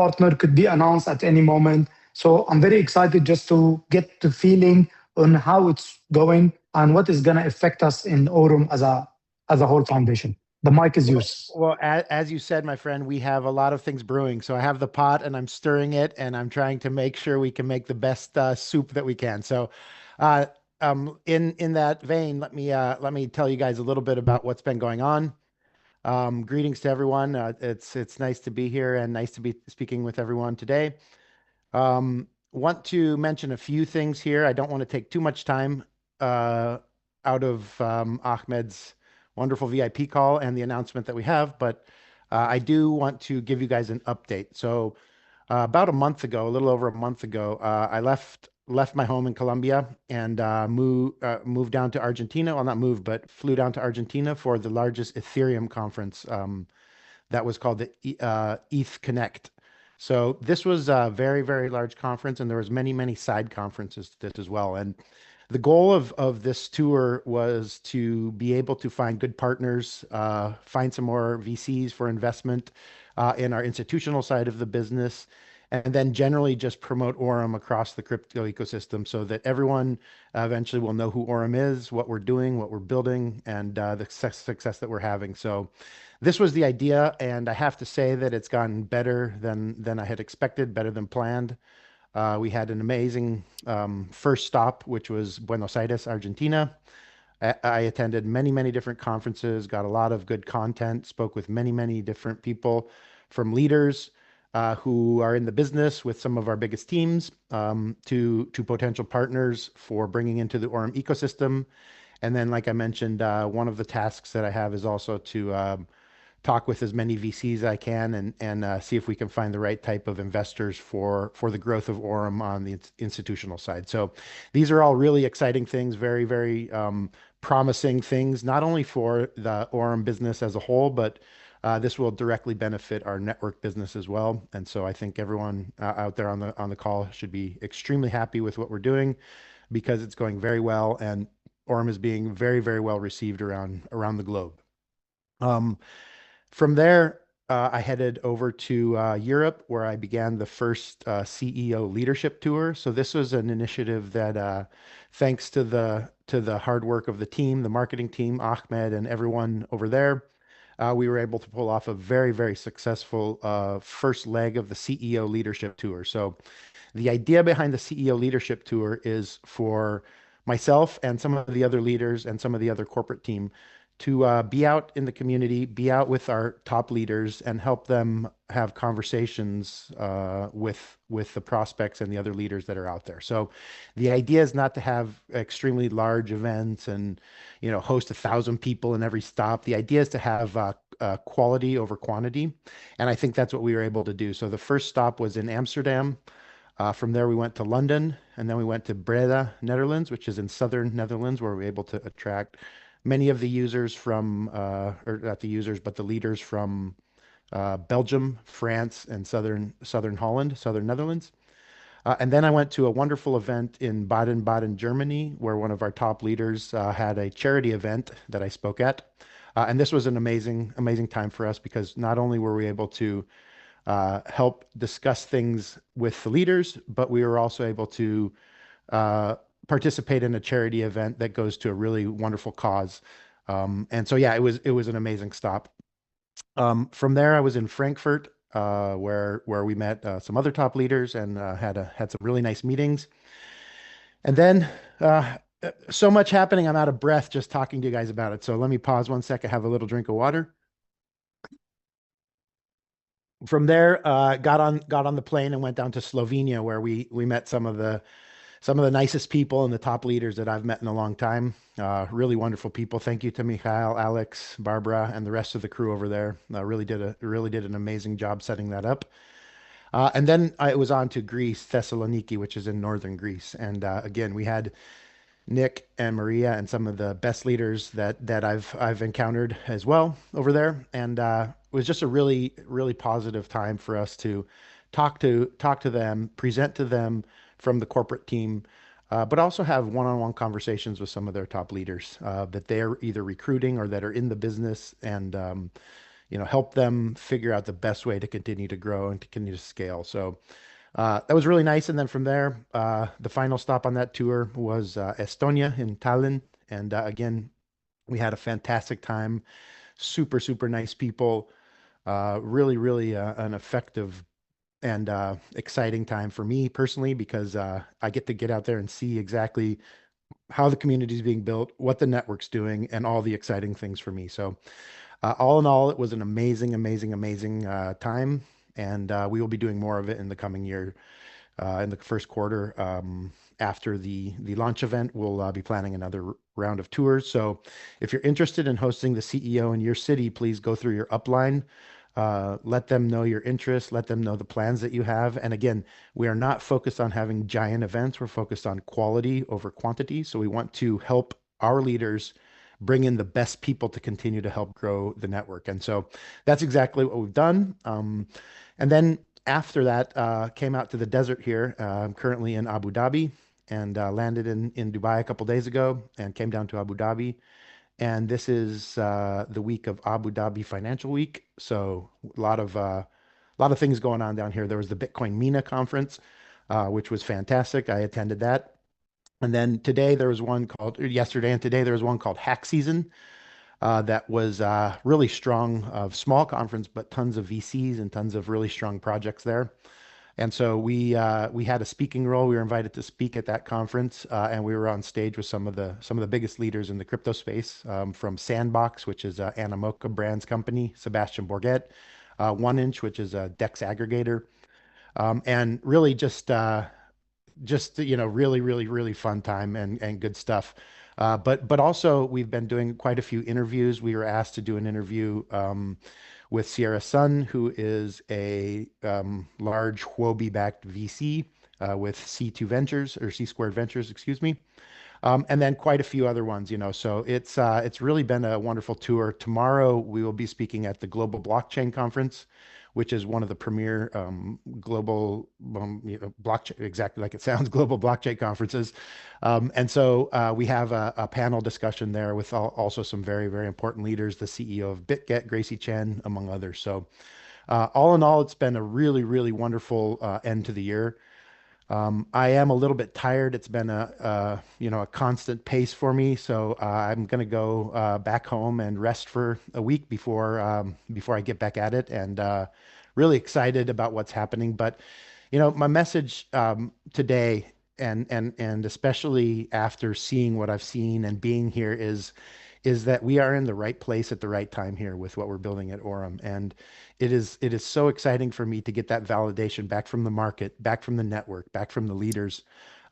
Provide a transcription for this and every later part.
partner could be announced at any moment. So I'm very excited just to get the feeling on how it's going and what is going to affect us in Aurum as a whole foundation. The mic is yours. Well, as you said, my friend, we have a lot of things brewing. So I have the pot and I'm stirring it and I'm trying to make sure we can make the best soup that we can. So, uh, in that vein, let me tell you guys a little bit about what's been going on. Greetings to everyone. It's nice to be here and nice to be speaking with everyone today. Want to mention a few things here. I don't want to take too much time uh, out of Ahmed's wonderful VIP call and the announcement that we have, but I do want to give you guys an update. So about a month ago, a little over a month ago, I left my home in Colombia and moved down to Argentina. Well, not moved, but flew down to Argentina for the largest Ethereum conference that was called the ETH Connect. So this was a very, very large conference, and there was many, many side conferences to this as well. And the goal of this tour was to be able to find good partners, find some more VCs for investment in our institutional side of the business, and then generally just promote Aurum across the crypto ecosystem so that everyone eventually will know who Aurum is, what we're doing, what we're building, and the success that we're having. So this was the idea, and I have to say that it's gotten better than I had expected, better than planned. We had an amazing first stop, which was Buenos Aires, Argentina. I attended many, many different conferences, got a lot of good content, spoke with many, many different people, from leaders who are in the business with some of our biggest teams, to potential partners for bringing into the Aurum ecosystem. And then, like I mentioned, one of the tasks that I have is also to talk with as many VCs as I can and see if we can find the right type of investors for the growth of Aurum on the institutional side. So these are all really exciting things, very, very promising things, not only for the Aurum business as a whole, but this will directly benefit our network business as well. And so I think everyone out there on the call should be extremely happy with what we're doing, because it's going very well and Aurum is being very, very well received around the globe. From there, I headed over to Europe, where I began the first CEO leadership tour. So this was an initiative that, thanks to the hard work of the team, the marketing team, Ahmed, and everyone over there, we were able to pull off a very, very successful first leg of the CEO leadership tour. So the idea behind the CEO leadership tour is for myself and some of the other leaders and some of the other corporate team to be out in the community, be out with our top leaders, and help them have conversations with the prospects and the other leaders that are out there. So the idea is not to have extremely large events and host 1,000 people in every stop. The idea is to have quality over quantity, and I think that's what we were able to do. So the first stop was in Amsterdam. From there, we went to London, and then we went to Breda, Netherlands, which is in southern Netherlands, where we were able to attract many of the users from, or not the users, but the leaders from Belgium, France, and southern Holland, southern Netherlands. And then I went to a wonderful event in Baden-Baden, Germany, where one of our top leaders had a charity event that I spoke at. And this was an amazing, amazing time for us, because not only were we able to help discuss things with the leaders, but we were also able to participate in a charity event that goes to a really wonderful cause. And so, yeah, it was an amazing stop. From there, I was in Frankfurt, where we met some other top leaders and had some really nice meetings. And then so much happening, I'm out of breath just talking to you guys about it. So let me pause one second, have a little drink of water. From there, got on the plane and went down to Slovenia, where we met some of the nicest people and the top leaders that I've met in a long time. Really wonderful people. Thank you to Mikhail, Alex, Barbara, and the rest of the crew over there. Really did an amazing job setting that up. And then I was on to Greece, Thessaloniki, which is in northern Greece. And again, we had Nick and Maria and some of the best leaders that I've encountered as well over there. And it was just a really, really positive time for us to talk to them, present to them from the corporate team, but also have one-on-one conversations with some of their top leaders that they're either recruiting or that are in the business. And help them figure out the best way to continue to grow and to continue to scale. So that was really nice. And then from there, the final stop on that tour was Estonia in Tallinn. And again, we had a fantastic time. Super, super nice people. Really, really an effective and exciting time for me personally because I get to get out there and see exactly how the community is being built, what the network's doing, and all the exciting things for me. So, all in all, it was an amazing, amazing, amazing time. And we will be doing more of it in the coming year in the first quarter. After the launch event, we'll be planning another round of tours. So if you're interested in hosting the CEO in your city, please go through your upline. Let them know your interest, let them know the plans that you have. And again, we are not focused on having giant events. We're focused on quality over quantity. So we want to help our leaders bring in the best people to continue to help grow the network. And so that's exactly what we've done. And then after that, came out to the desert here. I'm currently in Abu Dhabi and landed in Dubai a couple days ago and came down to Abu Dhabi. And this is the week of Abu Dhabi Financial Week. So a lot of things going on down here. There was the Bitcoin MENA conference, which was fantastic. I attended that. And then today there was one called, or yesterday and today there was one called Hack Season that was really strong, small conference, but tons of VCs and tons of really strong projects there. And so we had a speaking role. We were invited to speak at that conference, and we were on stage with some of the biggest leaders in the crypto space, from Sandbox, which is Animoca Brands company, Sebastian Bourget, 1inch, which is a DEX aggregator, and really just really really really fun time and good stuff. But also we've been doing quite a few interviews. We were asked to do an interview with Sierra Sun, who is a large Huobi backed VC with C2 Ventures or C Squared Ventures, excuse me. And then quite a few other ones. So it's really been a wonderful tour. Tomorrow we will be speaking at the Global Blockchain Conference, which is one of the premier global blockchain, exactly like it sounds, global blockchain conferences. And so we have a panel discussion there with also some very, very important leaders, the CEO of BitGet, Gracie Chen, among others. So all in all, it's been a really, really wonderful end to the year. I am a little bit tired. It's been a constant pace for me, so I'm gonna go back home and rest for a week before I get back at it. And really excited about what's happening. But my message today, and especially after seeing what I've seen and being here, is that we are in the right place at the right time here with what we're building at AURUM. And it is so exciting for me to get that validation back from the market, back from the network, back from the leaders.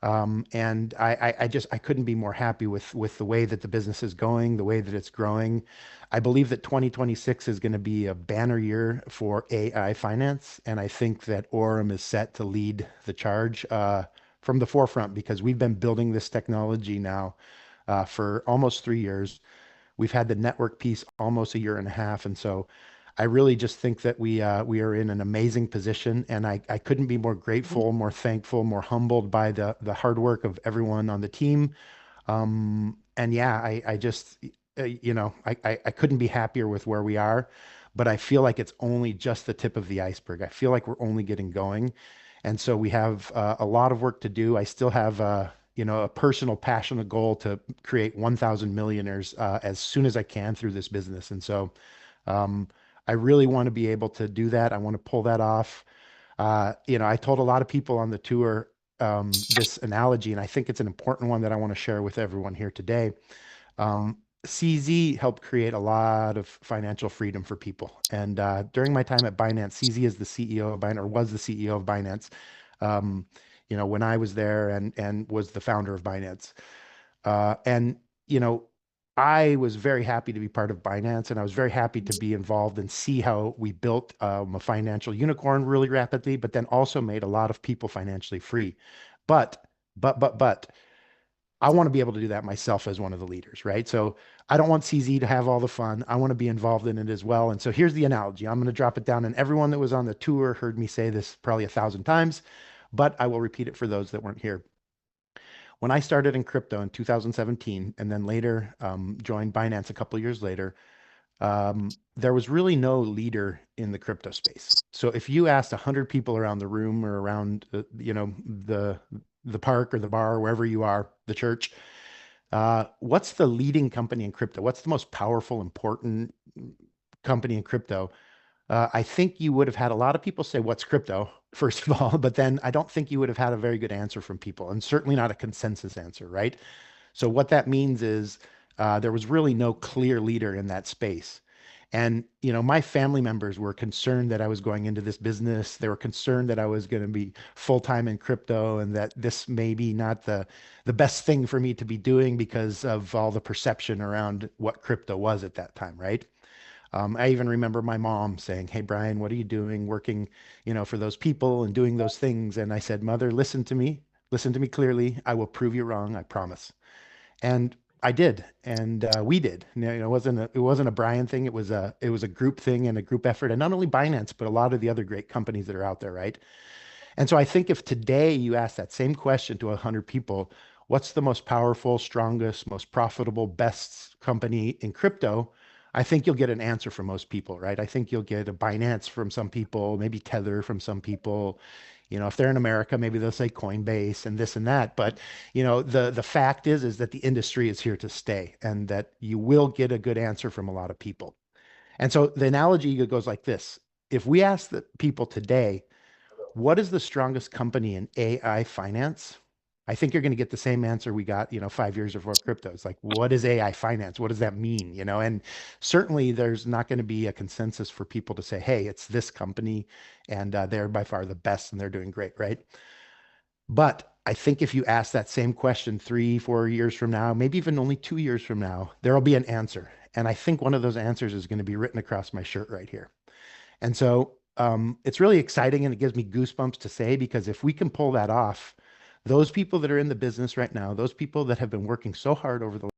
And I couldn't be more happy with the way that the business is going, the way that it's growing. I believe that 2026 is going to be a banner year for AI finance, and I think that AURUM is set to lead the charge from the forefront because we've been building this technology now for almost 3 years. We've had the network piece almost a year and a half, and so I really just think that we are in an amazing position, and I couldn't be more grateful, more thankful, more humbled by the hard work of everyone on the team. And yeah, I just I couldn't be happier with where we are, but I feel like it's only just the tip of the iceberg. I feel like we're only getting going, and so we have a lot of work to do. I still have a personal passion, a goal to create 1,000 millionaires as soon as I can through this business. And so um, I really want to be able to do that. I want to pull that off. I told a lot of people on the tour this analogy, and I think it's an important one that I want to share with everyone here today. CZ helped create a lot of financial freedom for people. And during my time at Binance, CZ is the CEO of Binance, or was the CEO of Binance. Um, when I was there and was the founder of Binance. And you know, I was very happy to be part of Binance, and I was very happy to be involved and see how we built a financial unicorn really rapidly, but then also made a lot of people financially free. But, but, I want to be able to do that myself as one of the leaders, right? So I don't want CZ to have all the fun. I want to be involved in it as well. And so here's the analogy. I'm going to drop it down, and everyone that was on the tour heard me say this probably 1,000 times, but I will repeat it for those that weren't here. When I started in crypto in 2017, and then later joined Binance a couple of years later, there was really no leader in the crypto space. So if you asked 100 people around the room or around, the park or the bar, or wherever you are, the church, what's the leading company in crypto? What's the most powerful, important company in crypto? I think you would have had a lot of people say, "What's crypto?" First of all, but then I don't think you would have had a very good answer from people, and certainly not a consensus answer, right? So what that means is there was really no clear leader in that space. And my family members were concerned that I was going into this business. They were concerned that I was going to be full time in crypto, and that this may be not the best thing for me to be doing because of all the perception around what crypto was at that time, right? I even remember my mom saying, "Hey, Bryan, what are you doing working, for those people and doing those things?" And I said, "Mother, listen to me clearly. I will prove you wrong. I promise." And I did, and we did. It wasn't a Bryan thing. It was a group thing and a group effort, and not only Binance, but a lot of the other great companies that are out there, right? And so I think if today you ask that same question to 100 people, what's the most powerful, strongest, most profitable, best company in crypto? I think you'll get an answer from most people, right? I think you'll get a Binance from some people, maybe Tether from some people. If they're in America, maybe they'll say Coinbase and this and that. But the fact is that the industry is here to stay, and that you will get a good answer from a lot of people. And so the analogy goes like this: if we ask the people today, what is the strongest company in AI finance? I think you're going to get the same answer we got, 5 years before crypto. It's like, what is AI finance? What does that mean? And certainly there's not going to be a consensus for people to say, hey, it's this company, and they're by far the best and they're doing great, right? But I think if you ask that same question 3, 4 years from now, maybe even only 2 years from now, there'll be an answer. And I think one of those answers is going to be written across my shirt right here. And so it's really exciting, and it gives me goosebumps to say, because if we can pull that off, those people that are in the business right now, those people that have been working so hard over the